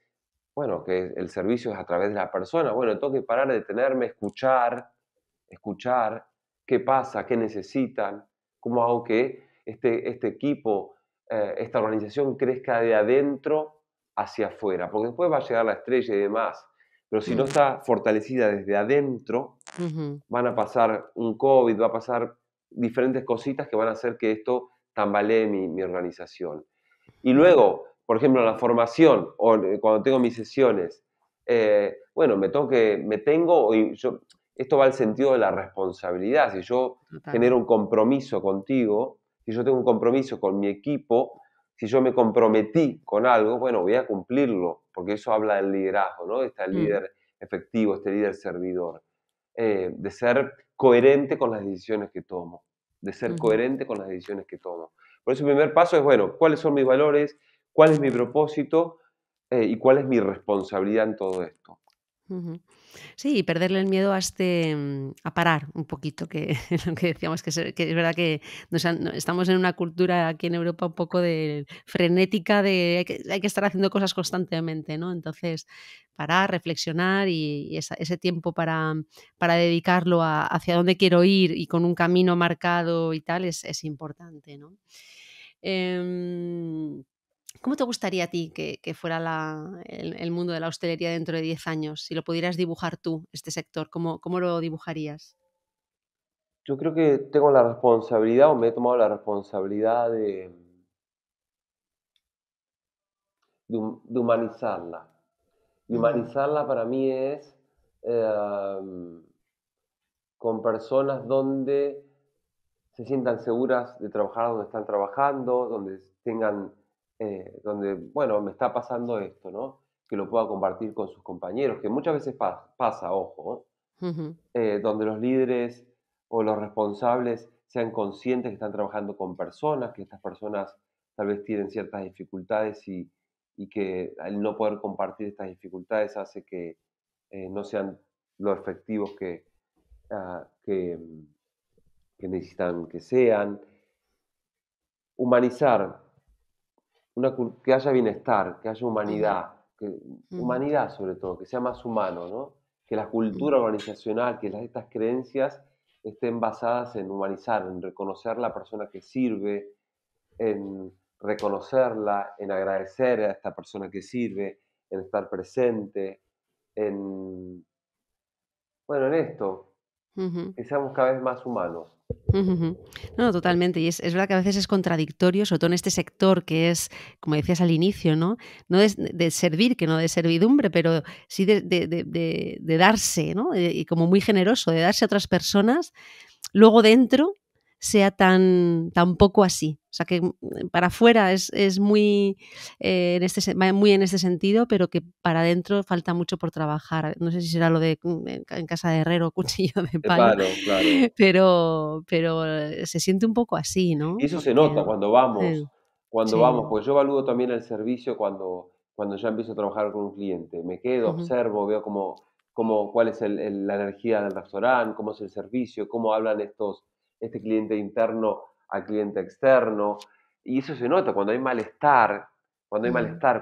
bueno, que el servicio es a través de la persona. Bueno, tengo que parar, detenerme, escuchar qué pasa, qué necesitan, cómo hago que este equipo, esta organización crezca de adentro hacia afuera, porque después va a llegar la estrella y demás, pero si no mm, está fortalecida desde adentro, ujú, van a pasar un COVID, va a pasar diferentes cositas que van a hacer que esto tambalee mi organización. Y ujú, luego, por ejemplo, en la formación o cuando tengo mis sesiones, bueno, esto va al sentido de la responsabilidad. Si yo total. genero un compromiso contigo, si yo tengo un compromiso con mi equipo, si yo me comprometí con algo, bueno, voy a cumplirlo, porque eso habla del liderazgo, ¿no? Este Mm, líder efectivo, este líder servidor, de ser coherente con las decisiones que tomo, de ser ujú. coherente con las decisiones que tomo. Por eso el primer paso es, bueno, ¿cuáles son mis valores? ¿Cuál es mi propósito? ¿Y cuál es mi responsabilidad en todo esto? Ujú. Sí, y perderle el miedo a parar un poquito, que lo que decíamos, que es verdad que estamos en una cultura aquí en Europa un poco de frenética, de hay que estar haciendo cosas constantemente, ¿no? Entonces, parar, reflexionar y ese tiempo para dedicarlo hacia dónde quiero ir y con un camino marcado y tal es importante, ¿no? Em, ¿Cómo te gustaría a ti que fuera el mundo de la hostelería dentro de 10 años? Si lo pudieras dibujar tú, este sector, ¿cómo lo dibujarías? Yo creo que tengo la responsabilidad o me he tomado la responsabilidad de humanizarla. Y Ujú, humanizarla para mí es eh, con personas donde se sientan seguras de trabajar donde están trabajando, donde tengan, donde, bueno, me está pasando esto, ¿no? Que lo pueda compartir con sus compañeros, que muchas veces pasa, ojo, Ujú. donde los líderes o los responsables sean conscientes que están trabajando con personas, que estas personas tal vez tienen ciertas dificultades y que al no poder compartir estas dificultades hace que no sean lo efectivos ah, que, que necesitan que sean. Humanizar, que haya bienestar, que haya Ujú. humanidad, Ujú. humanidad sobre todo, que sea más humano, ¿no? Que la Ujú. cultura organizacional, que estas creencias estén basadas en humanizar, en reconocer la persona que sirve, en reconocerla, en agradecer a esta persona que sirve, en estar presente, en, bueno, en esto, Ujú. que seamos cada vez más humanos. Ujú. No, totalmente. Y es verdad que a veces es contradictorio, sobre todo en este sector que es, como decías al inicio, ¿no? No de servir, que no de servidumbre, pero sí de darse, ¿no? Y como muy generoso, de darse a otras personas, luego dentro sea tan poco así. O sea, que para afuera es muy, va muy en este sentido, pero que para adentro falta mucho por trabajar. No sé si será lo de en casa de herrero, cuchillo de palo, Claro, claro. pero se siente un poco así, Y ¿no? eso se Porque nota sí, cuando vamos, sí. pues yo evalúo también el servicio cuando ya empiezo a trabajar con un cliente. Me quedo, Ujú, observo, veo cuál es la energía del restaurante, cómo es el servicio, cómo hablan este cliente interno al cliente externo. Y eso se nota cuando hay malestar, ujú.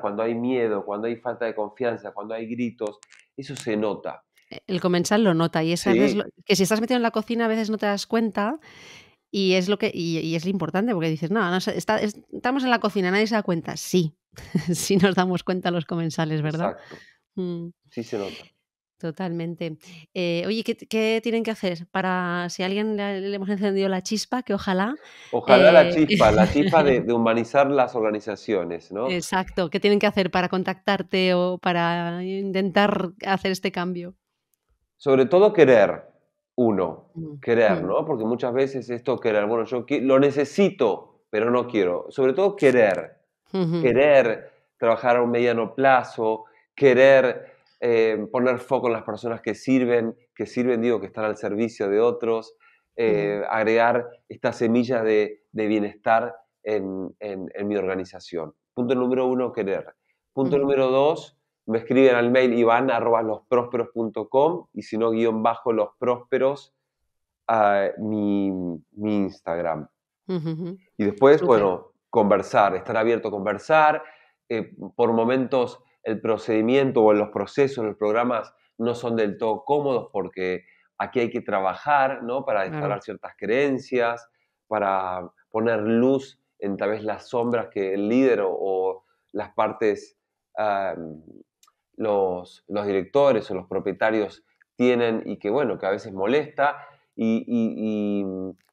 cuando hay miedo, cuando hay falta de confianza, cuando hay gritos, eso se nota. El comensal lo nota y es a veces Sí, que si estás metido en la cocina a veces no te das cuenta. Y es lo que y es lo importante, porque dices: "No, no sé, estamos en la cocina, nadie se da cuenta". Sí, sí nos damos cuenta los comensales, ¿verdad? exacto, Mm, sí se nota. totalmente. Oye, ¿qué tienen que hacer para si a alguien le hemos encendido la chispa, que ojalá, Ojalá eh la chispa de humanizar las organizaciones, ¿no? exacto, ¿qué tienen que hacer para contactarte o para intentar hacer este cambio? Sobre todo querer, uno, Mm, querer, mm, ¿no? Porque muchas veces esto querer, bueno, lo necesito, pero no quiero. Sobre todo querer, ujú, querer trabajar a un mediano plazo, querer poner foco en las personas que sirven, digo, que están al servicio de otros, ujú, agregar esta semilla de bienestar en mi organización. Punto número uno, querer. Punto ujú. número dos, me escriben al mail ivan@losprósperos.com y si no, guión bajo losprósperos, mi Instagram. Ujú, ujú. Y después, Súper. bueno, conversar, estar abierto a conversar. Por momentos el procedimiento o los procesos, los programas no son del todo cómodos porque aquí hay que trabajar, ¿no? Para Claro. instalar ciertas creencias, para poner luz en tal vez las sombras que el líder o las partes, ah, los directores o los propietarios tienen y que, bueno, que a veces molesta y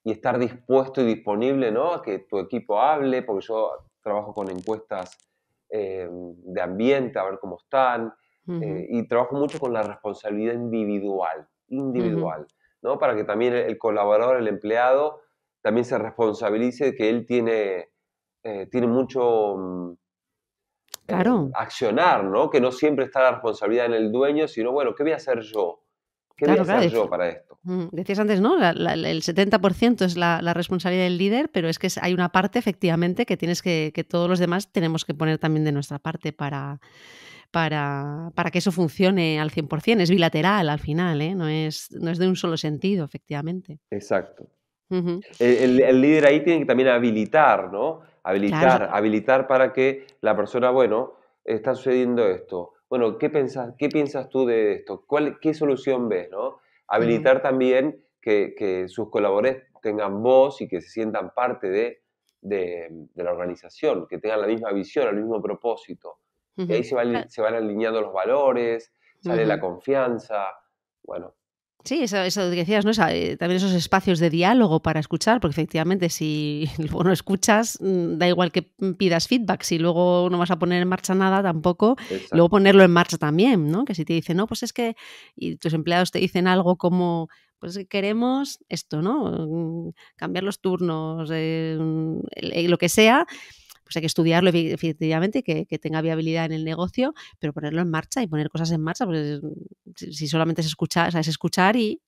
estar dispuesto y disponible, ¿no? A que tu equipo hable, porque yo trabajo con encuestas de ambiente, a ver cómo están, Ujú, y trabajo mucho con la responsabilidad ujú. individual, ¿no? Para que también el colaborador, el empleado, también se responsabilice de que él tiene mucho Claro. accionar, ¿no? Que no siempre está la responsabilidad en el dueño, sino, bueno, ¿qué voy a hacer yo? ¿Qué voy a Claro, claro, hacer yo para esto? decías antes, ¿no? El 70% es la responsabilidad del líder, pero es que hay una parte, efectivamente, que tienes que todos los demás tenemos que poner también de nuestra parte para que eso funcione al 100%. Es bilateral al final, ¿eh? No es de un solo sentido, efectivamente. Exacto. Ujú. El líder ahí tiene que también habilitar, ¿no? Claro, Habilitar para que la persona, bueno, está sucediendo esto. Bueno, qué piensas tú de esto? ¿Qué solución ves, no? ujú, Habilitar también que sus colaboradores tengan voz y que se sientan parte de la organización, que tengan la misma visión, el mismo propósito. Y ahí ujú. se van alineando los valores, sale la Ujú. confianza. Bueno, Sí, eso que decías, ¿no? También esos espacios de diálogo para escuchar, porque efectivamente si luego no escuchas, da igual que pidas feedback, si luego no vas a poner en marcha nada tampoco, luego exacto. ponerlo en marcha también, ¿no? Que si te dicen, no, pues es que y tus empleados te dicen algo como, pues queremos esto, ¿no? Cambiar los turnos, lo que sea, pues hay que estudiarlo efectivamente, que tenga viabilidad en el negocio, pero ponerlo en marcha y poner cosas en marcha, pues si solamente es escuchar, sabes escuchar y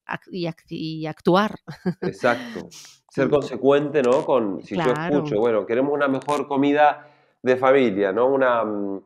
actuar. Exacto. Ser consecuente, ¿no? Si yo Claro, escucho, bueno, queremos una mejor comida de familia, ¿no?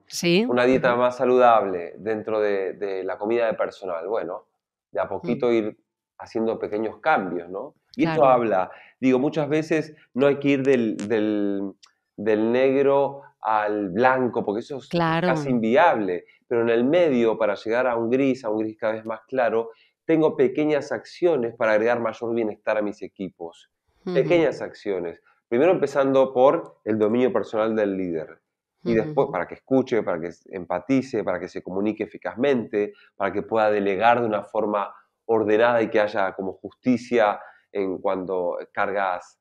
sí. Una dieta más saludable dentro de la comida de personal. Bueno, de a poquito ir haciendo pequeños cambios, ¿no? Y esto Claro, habla, digo, muchas veces no hay que ir del negro al blanco, porque eso es casi claro. inviable, pero en el medio, para llegar a un gris cada vez más claro, tengo pequeñas acciones para agregar mayor bienestar a mis equipos. Ujú, Pequeñas acciones. Primero empezando por el dominio personal del líder. Y ujú, después ujú. para que escuche, para que empatice, para que se comunique eficazmente, para que pueda delegar de una forma ordenada y que haya como justicia en cuanto a cargas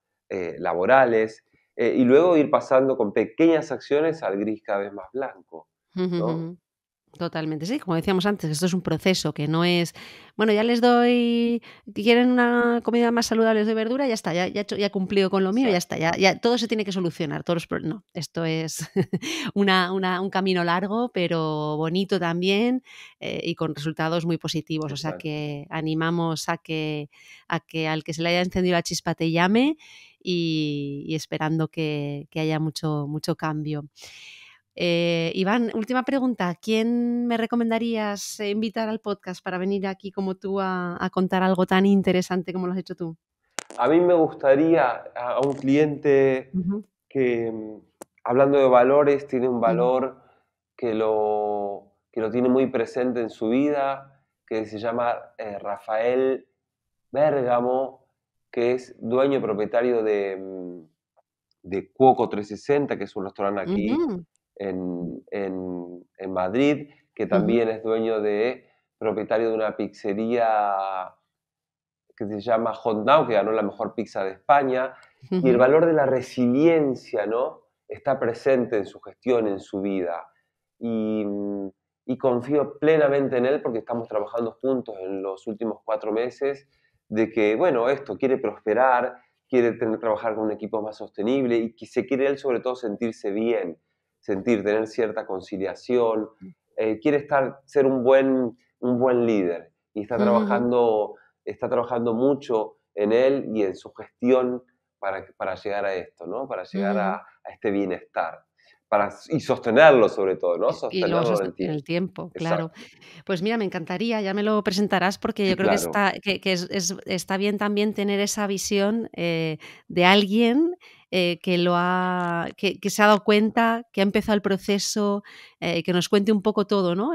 laborales. Y luego ir pasando con pequeñas acciones al gris cada vez más blanco, Ujú, ¿no? ujú. Totalmente, sí, como decíamos antes, esto es un proceso que no es, bueno, ya les doy, quieren una comida más saludable, les doy verdura, ya está, ya he cumplido con lo mío, ya está, Exacto, ya todo se tiene que solucionar, todos no, esto es un camino largo, pero bonito también, y con resultados muy positivos, o sea exacto. que animamos a que al que se le haya encendido la chispa te llame y esperando que haya mucho cambio. Iván, última pregunta. ¿Quién me recomendarías invitar al podcast para venir aquí como tú a contar algo tan interesante como lo has hecho tú? A mí me gustaría a un cliente Ujú, que, hablando de valores, tiene un ujú, valor que lo tiene muy presente en su vida, que se llama Rafael Bérgamo, que es dueño y propietario de Cuoco 360, que es un restaurante aquí ujú, en Madrid, que ujú, también es propietario de una pizzería que se llama Hot Now, que ganó la mejor pizza de España, y el ujú, valor de la resiliencia, ¿no? Está presente en su gestión, en su vida. Y, y confío plenamente en él porque estamos trabajando juntos en los últimos 4 meses, de que, bueno, esto, quiere prosperar, quiere trabajar con un equipo más sostenible y que se quiere él sobre todo sentirse bien, tener cierta conciliación, quiere ser un buen líder y ujú, está trabajando mucho en él y en su gestión para llegar a esto, ¿no? Para llegar ujú. a este bienestar. Y sostenerlo sobre todo, ¿no? Y luego Sostenerlo en el en el tiempo. tiempo, claro. Exacto. Pues mira, me encantaría, ya me lo presentarás porque Sí, yo creo que claro. está bien también tener esa visión de alguien que se ha dado cuenta, que ha empezado el proceso, que nos cuente un poco todo, ¿no?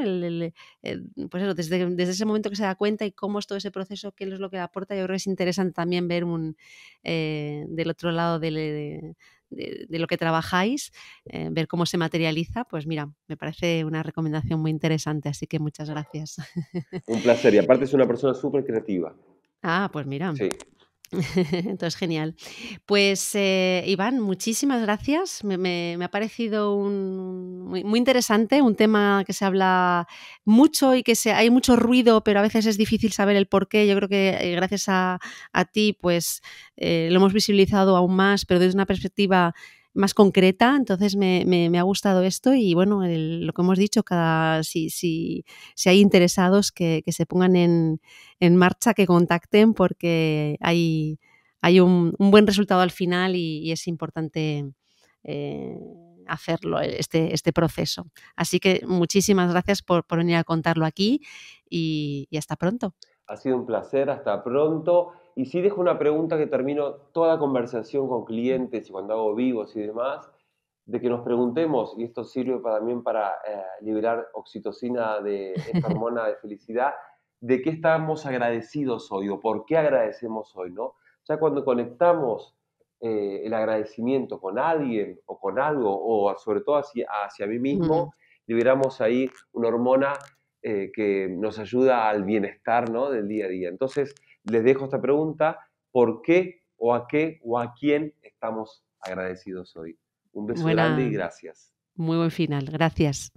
Pues eso, desde ese momento que se da cuenta y cómo es todo ese proceso, qué es lo que aporta, yo creo que es interesante también ver del otro lado de lo que trabajáis, ver cómo se materializa, pues mira, me parece una recomendación muy interesante, así que muchas gracias. Un placer. Y aparte es una persona súper creativa. Ah, pues mira. Sí. Entonces, genial. Pues, Iván, muchísimas gracias. Me ha parecido muy interesante, un tema que se habla mucho y hay mucho ruido, pero a veces es difícil saber el porqué. Yo creo que gracias a ti, pues lo hemos visibilizado aún más, pero desde una perspectiva más concreta. Entonces, me ha gustado esto y bueno, lo que hemos dicho, si hay interesados que se pongan en marcha, que contacten porque hay un buen resultado al final y es importante eh, hacerlo, este proceso. Así que muchísimas gracias por venir a contarlo aquí y hasta pronto. Ha sido un placer. Hasta pronto. Y sí dejo una pregunta que termino toda conversación con clientes y cuando hago vivos y demás, de que nos preguntemos, y esto sirve también para liberar oxitocina de esta hormona de felicidad, de qué estamos agradecidos hoy o por qué agradecemos hoy, ¿no? Ya cuando conectamos el agradecimiento con alguien o con algo, o sobre todo hacia mí Mm, mismo, liberamos ahí una hormona que nos ayuda al bienestar, ¿no? Del día a día. Entonces, les dejo esta pregunta: ¿por qué o a qué o a quién estamos agradecidos hoy? Un beso grande y buena, gracias. muy buen final. Gracias.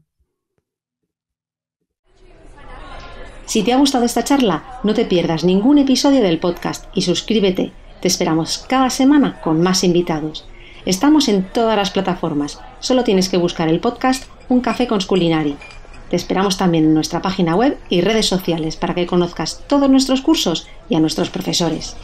Si te ha gustado esta charla, no te pierdas ningún episodio del podcast y suscríbete. Te esperamos cada semana con más invitados. Estamos en todas las plataformas. Solo tienes que buscar el podcast Un Café con Sculinari. Te esperamos también en nuestra página web y redes sociales para que conozcas todos nuestros cursos y a nuestros profesores.